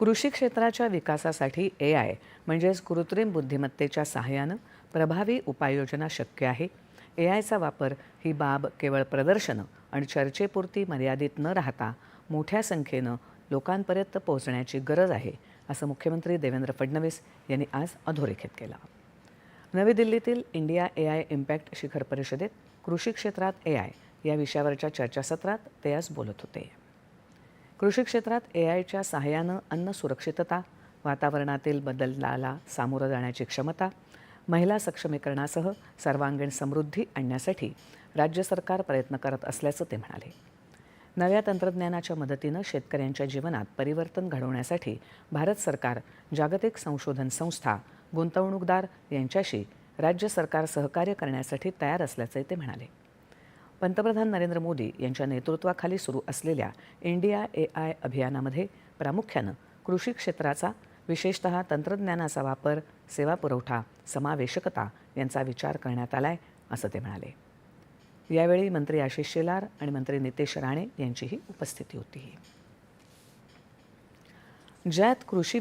कृषी क्षेत्राच्या विकासासाठी AI म्हणजेच कृत्रिम बुद्धिमत्तेच्या सहाय्यानं प्रभावी उपाययोजना शक्य आहे. AIचा वापर ही बाब केवळ प्रदर्शनं आणि चर्चेपुरती मर्यादित न राहता मोठ्या संख्येनं लोकांपर्यंत पोहोचण्याची गरज आहे, असं मुख्यमंत्री देवेंद्र फडणवीस यांनी आज अधोरेखित केलं. नवी दिल्लीतील इंडिया AI इम्पॅक्ट शिखर परिषदेत कृषी क्षेत्रात AI या विषयावरच्या चर्चासत्रात ते आज बोलत होते. कृषी क्षेत्रात AIच्या सहाय्यानं अन्न सुरक्षितता, वातावरणातील बदलाला सामोरं जाण्याची क्षमता, महिला सक्षमीकरणासह सर्वांगीण समृद्धी आणण्यासाठी राज्य सरकार प्रयत्न करत असल्याचं ते म्हणाले. नव्या तंत्रज्ञानाच्या मदतीनं शेतकऱ्यांच्या जीवनात परिवर्तन घडवण्यासाठी भारत सरकार, जागतिक संशोधन संस्था, गुंतवणूकदार यांच्याशी राज्य सरकार सहकार्य करण्यासाठी तयार असल्याचंही ते म्हणाले. पंतप्रधान नरेंद्र मोदी यांच्या नेतृत्वाखाली सुरू असलेल्या इंडिया AI अभियानामध्ये प्रामुख्यानं कृषी क्षेत्राचा, विशेषतः तंत्रज्ञानाचा वापर, सेवा पुरवठा, समावेशकता यांचा विचार करण्यात आलाय, असं ते म्हणाले. यावेळी मंत्री आशिष शेलार आणि मंत्री नितेश राणे यांचीही उपस्थिती होती. ज्यात कृषी